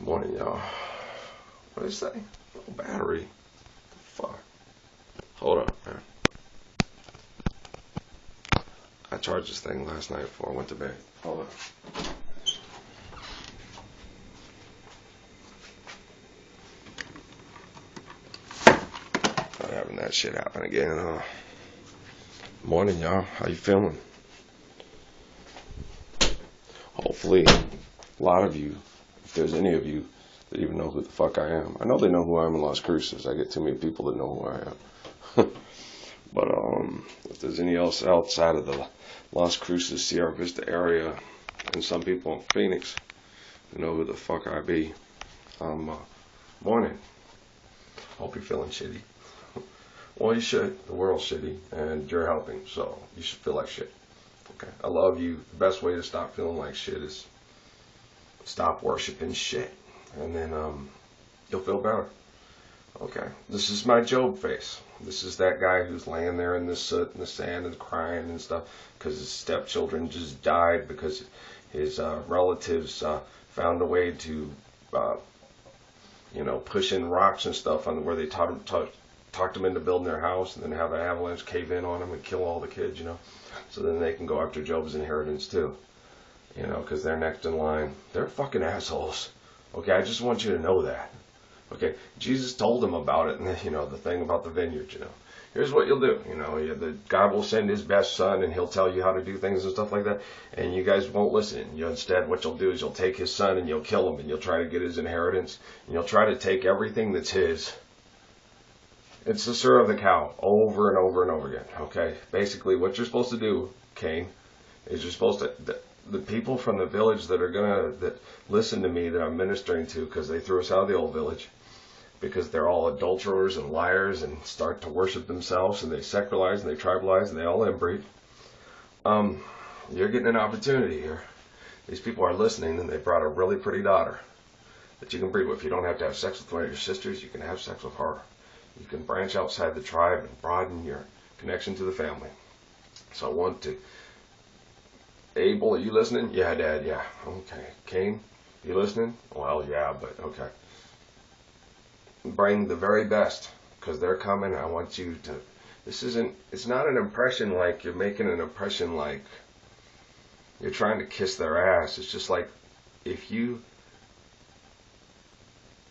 Morning, y'all. What did it say? No battery. The fuck? Hold up, man. I charged this thing last night before I went to bed. Hold up. Not having that shit happen again, huh? Morning, y'all. How you feeling? Hopefully, a lot of you, if there's any of you that even know who the fuck I am. I know they know who I am in Las Cruces. I get too many people that know who I am. But if there's any else outside of the Las Cruces, Sierra Vista area, and some people in Phoenix who know who the fuck I be, morning. Hope you're feeling shitty. Well, you should. The world's shitty, and you're helping, so you should feel like shit. Okay. I love you. The best way to stop feeling like shit is stop worshiping shit, and then you'll feel better. Okay. This is my Job face. This is that guy who's laying there in the soot and the sand and crying and stuff because his stepchildren just died because his relatives found a way to, push in rocks and stuff on where they talked them into building their house and then have an avalanche cave in on them and kill all the kids, So then they can go after Job's inheritance too, because they're next in line. They're fucking assholes. Okay, I just want you to know that. Okay, Jesus told them about it, and the thing about the vineyard, Here's what you'll do, God will send his best son, and he'll tell you how to do things and stuff like that, and you guys won't listen. Instead, what you'll do is you'll take his son, and you'll kill him, and you'll try to get his inheritance, and you'll try to take everything that's his. It's the stir of the cow, over and over and over again, okay? Basically, what you're supposed to do, Cain, is you're supposed to, the people from the village that listen to me that I'm ministering to, because they threw us out of the old village, because they're all adulterers and liars and start to worship themselves, and they secularize and they tribalize and they all inbreed. You're getting an opportunity here. These people are listening, and they brought a really pretty daughter that you can breed with. You don't have to have sex with one of your sisters. You can have sex with her. You can branch outside the tribe and broaden your connection to the family. So I want to... Abel, are you listening? Yeah, Dad, yeah. Okay. Cain, you listening? Well, yeah, but okay. Bring the very best, because they're coming. I want you to... It's not an impression like you're making an impression like you're trying to kiss their ass. It's just like,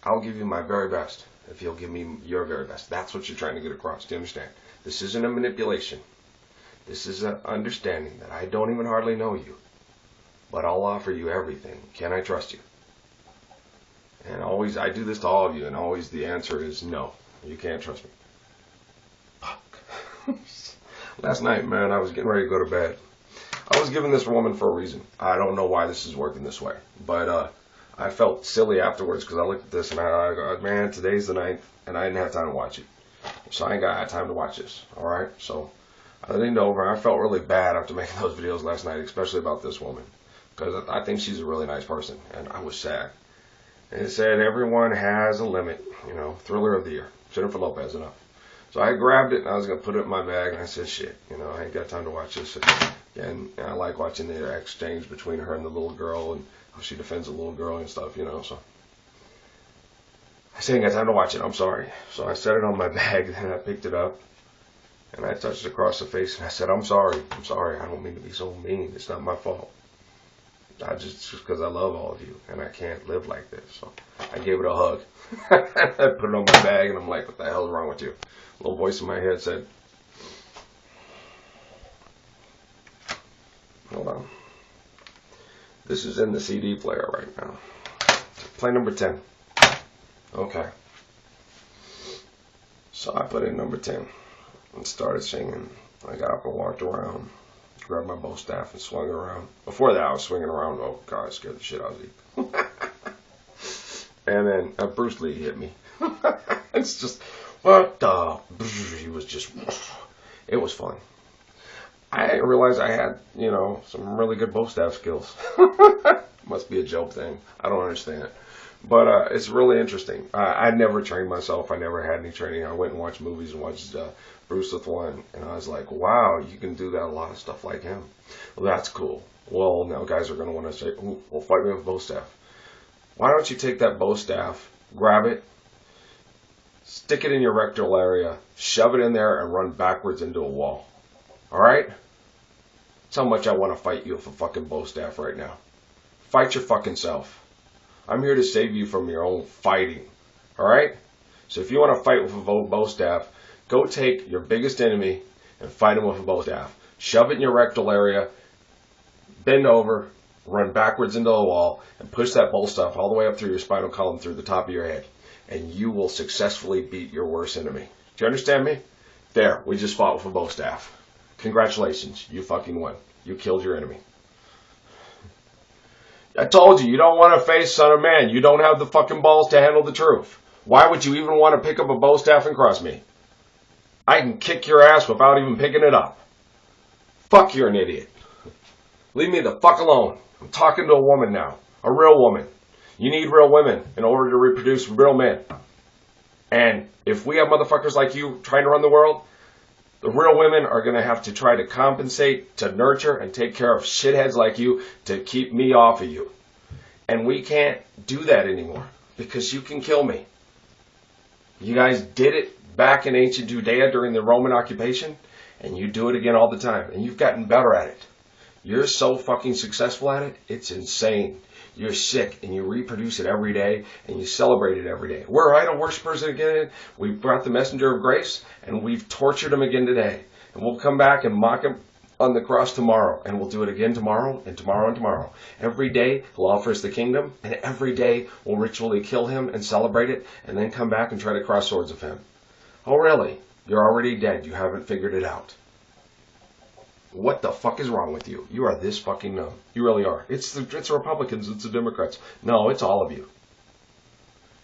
I'll give you my very best if you'll give me your very best. That's what you're trying to get across. Do you understand? This isn't a manipulation. This is an understanding that I don't even hardly know you, but I'll offer you everything. Can I trust you? And always, I do this to all of you, and always the answer is no. You can't trust me. Fuck. Last night, man, I was getting ready to go to bed. I was giving this woman for a reason. I don't know why this is working this way, but I felt silly afterwards because I looked at this and I go, man, today's the 9th, and I didn't have time to watch it. So I ain't got time to watch this, all right? So I leaned over, and I felt really bad after making those videos last night, especially about this woman, because I think she's a really nice person, and I was sad. And it said, everyone has a limit, thriller of the year, Jennifer Lopez, enough. So I grabbed it, and I was going to put it in my bag, and I said, shit, I ain't got time to watch this. And I like watching the exchange between her and the little girl, and how she defends the little girl and stuff, so. I said, I ain't got time to watch it, I'm sorry. So I set it on my bag, and I picked it up, and I touched it across the face, and I said, I'm sorry, I don't mean to be so mean, it's not my fault. Just because I love all of you, and I can't live like this. So I gave it a hug. I put it on my bag, and I'm like, what the hell is wrong with you? A little voice in my head said, hold on. This is in the CD player right now. Play number 10. Okay. So I put in number 10 and started singing. I got up and walked around, grabbed my bow staff and swung it around. Before that, I was swinging around. Oh, God, I scared the shit out of you. And then Bruce Lee hit me. It's just, what the? He was just, it was fun. I realized I had, some really good bow staff skills. Must be a joke thing. I don't understand it. But it's really interesting. I never trained myself. I never had any training. I went and watched movies and watched Bruce with one, and I was like, wow, you can do that, a lot of stuff like him. Well, that's cool. Well, now guys are going to want to say, ooh, well, fight me with bow staff. Why don't you take that bow staff, grab it, stick it in your rectal area, shove it in there, and run backwards into a wall. Alright? That's how much I want to fight you with a fucking bow staff right now. Fight your fucking self. I'm here to save you from your own fighting. Alright? So if you want to fight with a bow staff, go take your biggest enemy and fight him with a bow staff. Shove it in your rectal area, bend over, run backwards into the wall, and push that bow staff all the way up through your spinal column, through the top of your head. And you will successfully beat your worst enemy. Do you understand me? There, we just fought with a bow staff. Congratulations, you fucking won. You killed your enemy. I told you, you don't want to face Son of Man. You don't have the fucking balls to handle the truth. Why would you even want to pick up a bow staff and cross me? I can kick your ass without even picking it up. Fuck, you're an idiot. Leave me the fuck alone. I'm talking to a woman now. A real woman. You need real women in order to reproduce real men. And if we have motherfuckers like you trying to run the world, the real women are going to have to try to compensate, to nurture, and take care of shitheads like you to keep me off of you. And we can't do that anymore because you can kill me. You guys did it back in ancient Judea during the Roman occupation, and you do it again all the time. And you've gotten better at it. You're so fucking successful at it, it's insane. You're sick, and you reproduce it every day, and you celebrate it every day. We're idol worshippers again. We brought the messenger of grace, and we've tortured him again today. And we'll come back and mock him on the cross tomorrow, and we'll do it again tomorrow, and tomorrow, and tomorrow. Every day, he'll offer us the kingdom, and every day, we'll ritually kill him and celebrate it, and then come back and try to cross swords with him. Oh, really? You're already dead. You haven't figured it out. What the fuck is wrong with you? You are this fucking numb. You really are. It's the Republicans, it's the Democrats. No, it's all of you.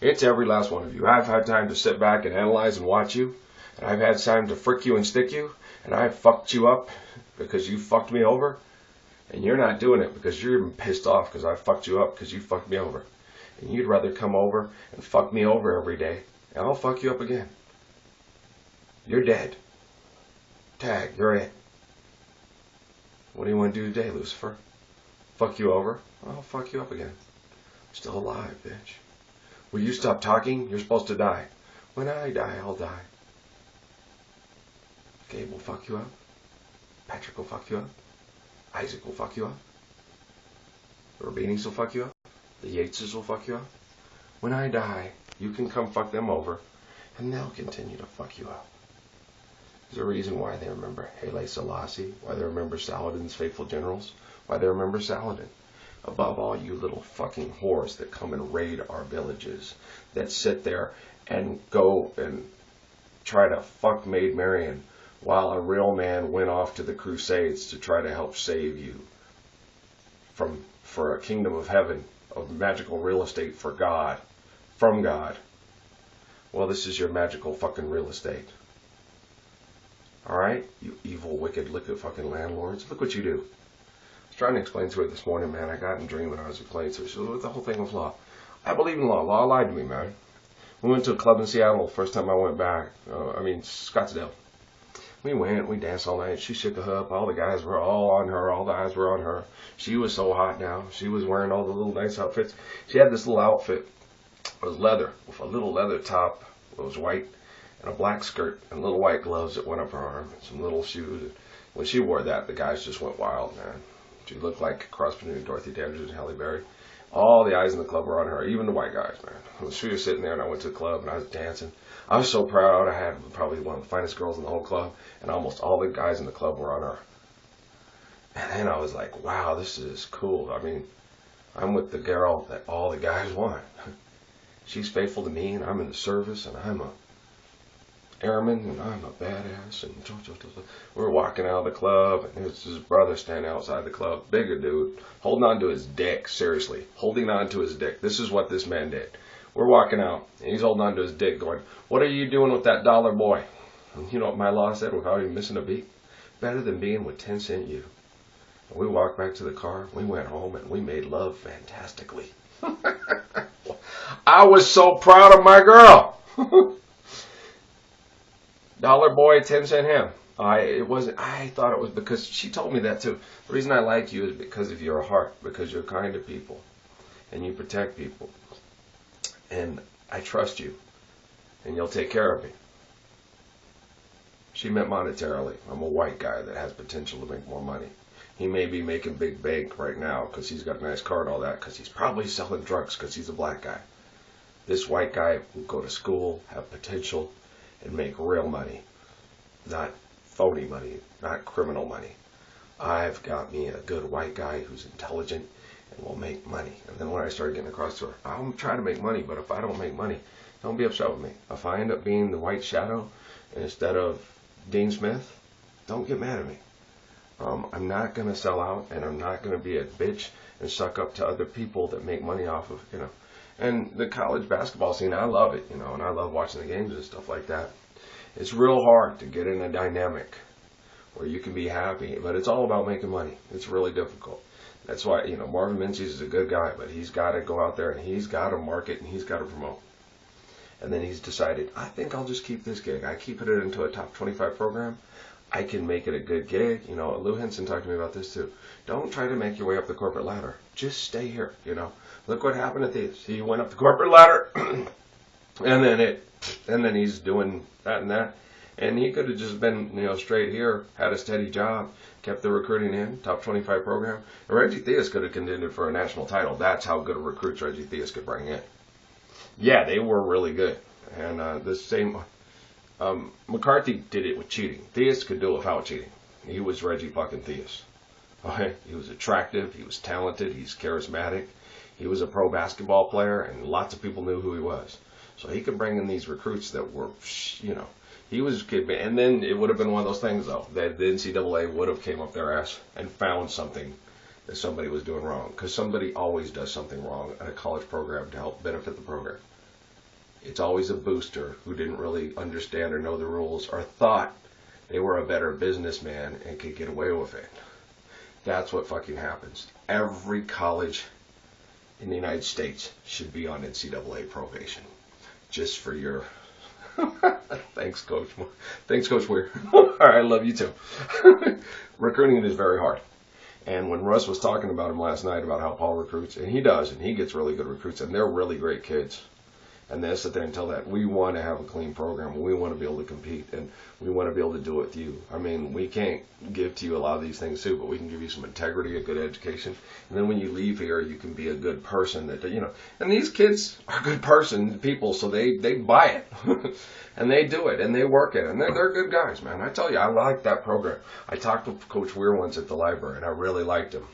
It's every last one of you. I've had time to sit back and analyze and watch you. And I've had time to frick you and stick you. And I've fucked you up because you fucked me over. And you're not doing it because you're even pissed off because I fucked you up because you fucked me over. And you'd rather come over and fuck me over every day. And I'll fuck you up again. You're dead. Tag, you're it. What do you want to do today, Lucifer? Fuck you over? I'll fuck you up again. I'm still alive, bitch. Will you stop talking? You're supposed to die. When I die, I'll die. Gabe will fuck you up. Patrick will fuck you up. Isaac will fuck you up. The Rabinis will fuck you up. The Yateses will fuck you up. When I die, you can come fuck them over, and they'll continue to fuck you up. There's a reason why they remember Haile Selassie, why they remember Saladin's faithful generals, why they remember Saladin. Above all, you little fucking whores that come and raid our villages, that sit there and go and try to fuck Maid Marian, while a real man went off to the Crusades to try to help save you for a kingdom of heaven, of magical real estate for God, from God. Well, this is your magical fucking real estate. Alright? You evil, wicked, fucking landlords. Look what you do. I was trying to explain to her this morning, man. I got in a dream when I was explaining to her. She was the whole thing with law. I believe in law. Law lied to me, man. We went to a club in Seattle the first time I went back. Scottsdale. We went, we danced all night. She shook her up. All the guys were all on her. All the eyes were on her. She was so hot now. She was wearing all the little nice outfits. She had this little outfit. It was leather, with a little leather top. It was white. And a black skirt and little white gloves that went up her arm and some little shoes. And when she wore that, the guys just went wild, man. She looked like a cross between Dorothy Dandridge and Halle Berry. All the eyes in the club were on her, even the white guys, man. She was sitting there and I went to the club and I was dancing. I was so proud. I had probably one of the finest girls in the whole club, and almost all the guys in the club were on her. And then I was like, wow, this is cool. I mean, I'm with the girl that all the guys want. She's faithful to me, and I'm in the service, and I'm a airman, and I'm a badass. And we're walking out of the club, and there's his brother standing outside the club, bigger dude, holding on to his dick, seriously, holding on to his dick. This is what this man did. We're walking out, and he's holding on to his dick going, what are you doing with that dollar boy? And you know what my law said without even missing a beat? Better than being with 10-cent you. And we walked back to the car, we went home, and we made love fantastically. I was so proud of my girl. Dollar boy, 10-cent him. I thought it was because she told me that too. The reason I like you is because of your heart, because you're kind to people. and you protect people, and I trust you, and you'll take care of me. She meant monetarily. I'm a white guy that has potential to make more money. He may be making big bank right now because he's got a nice car and all that, because he's probably selling drugs because he's a black guy. This white guy will go to school, have potential, and make real money. Not phony money, not criminal money. I've got me a good white guy who's intelligent and will make money. And then when I started getting across to her, I'm trying to make money, but if I don't make money, don't be upset with me. If I end up being the white shadow instead of Dean Smith, don't get mad at me. I'm not going to sell out, and I'm not going to be a bitch and suck up to other people that make money off of, And the college basketball scene, I love it, and I love watching the games and stuff like that. It's real hard to get in a dynamic where you can be happy, but it's all about making money. It's really difficult. That's why, Marvin Minshew is a good guy, but he's got to go out there and he's got to market and he's got to promote. And then he's decided, I think I'll just keep this gig. I keep it into a top 25 program. I can make it a good gig. Lou Henson talked to me about this too. Don't try to make your way up the corporate ladder. Just stay here. Look what happened at this. He went up the corporate ladder, and then he's doing that and that. And he could have just been, straight here, had a steady job, kept the recruiting in, top 25 program. And Reggie Theus could have contended for a national title. That's how good of recruits Reggie Theus could bring in. Yeah, they were really good. And the same, McCarthy did it with cheating. Theus could do it without cheating. He was Reggie fucking Theus. Okay? He was attractive. He was talented. He's charismatic. He was a pro basketball player, and lots of people knew who he was. So he could bring in these recruits that were, he was good. And then it would have been one of those things, though, that the NCAA would have came up their ass and found something that somebody was doing wrong. Because somebody always does something wrong at a college program to help benefit the program. It's always a booster who didn't really understand or know the rules or thought they were a better businessman and could get away with it. That's what fucking happens. Every college in the United States should be on NCAA probation. Just for your... Thanks, Coach. Thanks, Coach Weir. All right, I love you too. Recruiting is very hard. And when Russ was talking about him last night about how Paul recruits, and he does, and he gets really good recruits, and they're really great kids. And they sit there and tell that we want to have a clean program. We want to be able to compete, and we want to be able to do it with you. I mean, we can't give to you a lot of these things too, but we can give you some integrity, a good education. And then when you leave here, you can be a good person. That And these kids are good people, so they buy it, and they do it, and they work it, and they're good guys, man. I tell you, I like that program. I talked to Coach Weir once at the library, and I really liked him.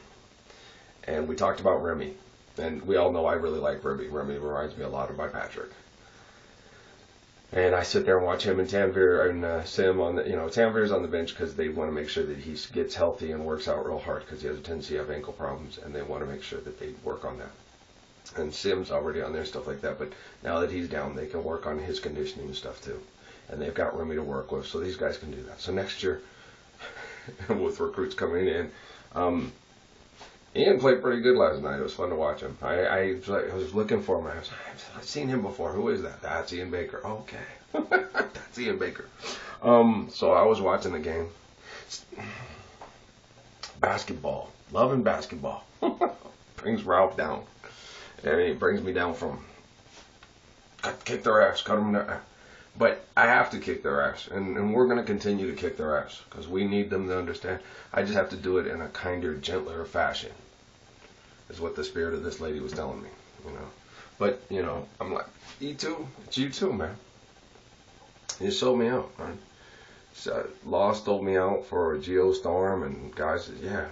And we talked about Remy. And we all know I really like Remy. Remy reminds me a lot of my Patrick. And I sit there and watch him and Tanvir and Sim on the, Tanvir's on the bench because they want to make sure that he gets healthy and works out real hard because he has a tendency to have ankle problems, and they want to make sure that they work on that. And Sim's already on there, stuff like that. But now that he's down, they can work on his conditioning and stuff too. And they've got Remy to work with, so these guys can do that. So next year, with recruits coming in, Ian played pretty good last night. It was fun to watch him. I was looking for him. I've seen him before. Who is that? That's Ian Baker. Okay. That's Ian Baker. So I was watching the game. Basketball. Loving basketball. Brings Ralph down. And it brings me down from kick their ass, cut them down. But I have to kick their ass, and we're going to continue to kick their ass because we need them to understand. I just have to do it in a kinder, gentler fashion, is what the spirit of this lady was telling me, But, I'm like, E2, it's you too, man. You sold me out, man. So, Law sold me out for a Geostorm, and guys said, yeah,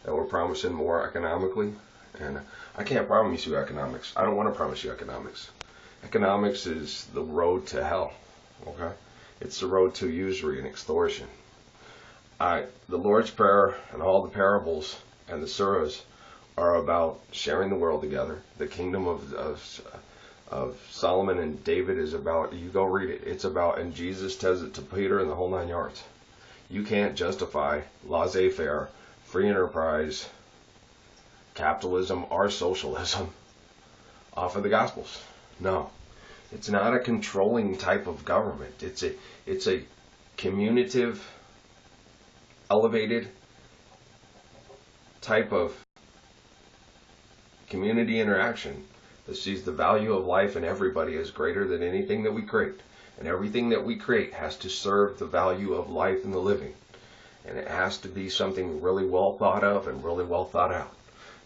that we're promising more economically. And I can't promise you economics. I don't want to promise you economics. Economics is the road to hell, okay? It's the road to usury and extortion. The Lord's Prayer and all the parables and the surahs are about sharing the world together. The kingdom of Solomon and David is about, you go read it, it's about, and Jesus tells it to Peter and the whole 9 yards. You can't justify laissez-faire, free enterprise, capitalism, or socialism off of the Gospels. No, it's not a controlling type of government. It's a communicative, elevated type of community interaction that sees the value of life and everybody as greater than anything that we create. And everything that we create has to serve the value of life and the living. And it has to be something really well thought of and really well thought out.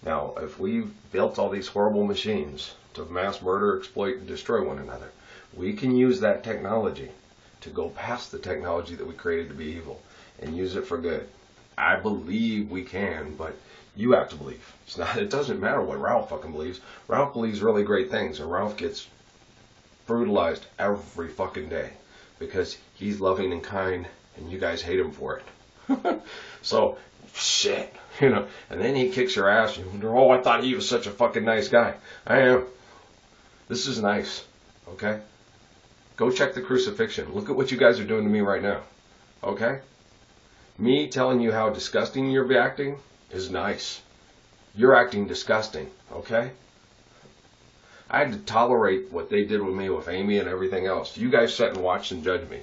Now, if we've built all these horrible machines to mass murder, exploit, and destroy one another, we can use that technology to go past the technology that we created to be evil and use it for good. I believe we can, but you have to believe. It doesn't matter what Ralph fucking believes. Ralph believes really great things, and Ralph gets brutalized every fucking day because he's loving and kind, and you guys hate him for it. So, shit, and then he kicks your ass, and you wonder, oh, I thought he was such a fucking nice guy. I am. This is nice, okay? Go check the crucifixion. Look at what you guys are doing to me right now, okay? Me telling you how disgusting you're acting is nice. You're acting disgusting, okay? I had to tolerate what they did with me, with Amy and everything else. You guys sit and watch and judge me,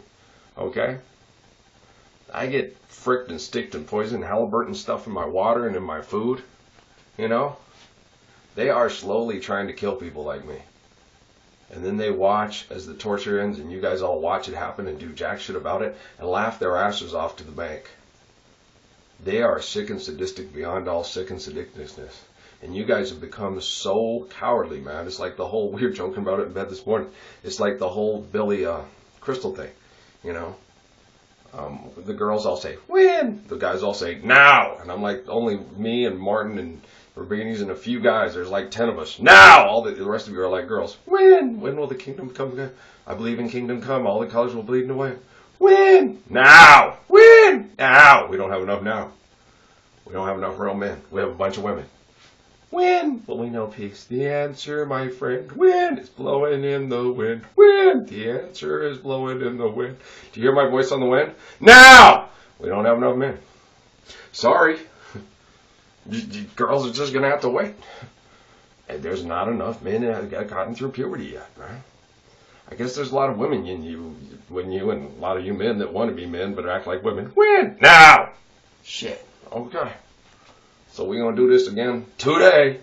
okay? I get fricked and sticked and poisoned Halliburton stuff in my water and in my food, They are slowly trying to kill people like me. And then they watch as the torture ends, and you guys all watch it happen and do jack shit about it and laugh their asses off to the bank. They are sick and sadistic beyond all sick and sadisticness. And you guys have become so cowardly, man. It's like the whole, we were joking about it in bed this morning, it's like the whole Billy Crystal thing, The girls all say, when? The guys all say, now! And I'm like, only me and Martin and Rabini's and a few guys, there's like 10 of us. Now! All the rest of you are like girls. When? When will the kingdom come again? I believe in kingdom come. All the colors will bleed away. When? Now! When? Now! We don't have enough now. We don't have enough real men. We have a bunch of women. When will we know peace? The answer, my friend, when? It's blowing in the wind. When? The answer is blowing in the wind. Do you hear my voice on the wind? Now! We don't have enough men. Sorry. You girls are just going to have to wait. And there's not enough men that have gotten through puberty yet, right? I guess there's a lot of women in you, and a lot of you men that want to be men but act like women. When? Now! Shit. Okay. So we're going to do this again today.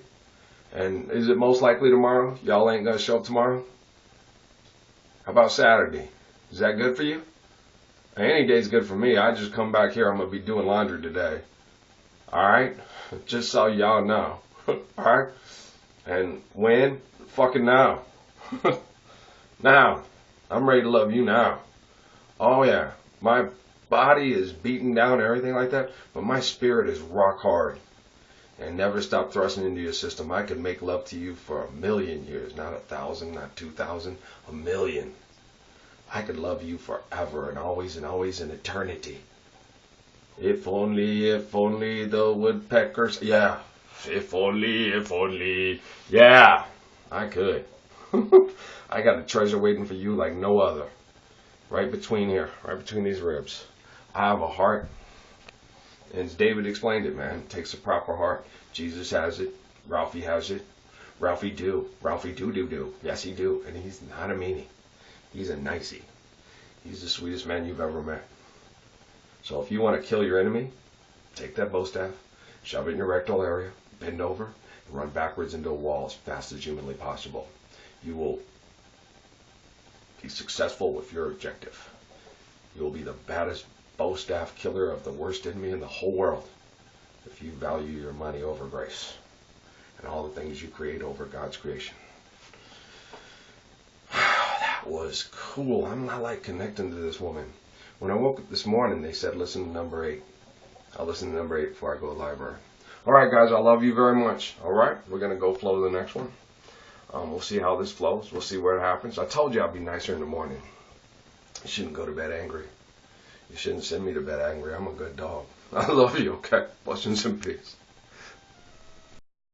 And is it most likely tomorrow? Y'all ain't going to show up tomorrow? How about Saturday? Is that good for you? Any day's good for me. I just come back here. I'm going to be doing laundry today. Alright? Just so y'all know. Alright? And when? Fucking now. Now. I'm ready to love you now. Oh yeah. My body is beaten down and everything like that, but my spirit is rock hard. And never stop thrusting into your system. I could make love to you for 1,000,000 years. Not 1,000, not 2,000. 1,000,000. I could love you forever and always in eternity. If only the woodpeckers. Yeah. If only. Yeah. I could. I got a treasure waiting for you like no other. Right between here. Right between these ribs. I have a heart. And as David explained it, man, it takes a proper heart. Jesus has it. Ralphie has it. Ralphie do. Ralphie do. Yes, he do. And he's not a meanie. He's a nicey. He's the sweetest man you've ever met. So if you want to kill your enemy, take that bow staff, shove it in your rectal area, bend over, and run backwards into a wall as fast as humanly possible. You will be successful with your objective. You will be the baddest bow staff killer of the worst enemy in the whole world if you value your money over grace and all the things you create over God's creation. That was cool. I'm not like connecting to this woman. When I woke up this morning, they said, listen to number 8. I'll listen to number 8 before I go to the library. All right, guys, I love you very much. All right, we're going to go flow to the next one. We'll see how this flows. We'll see where it happens. I told you I'd be nicer in the morning. You shouldn't go to bed angry. You shouldn't send me to bed angry. I'm a good dog. I love you, okay? Blessings and peace.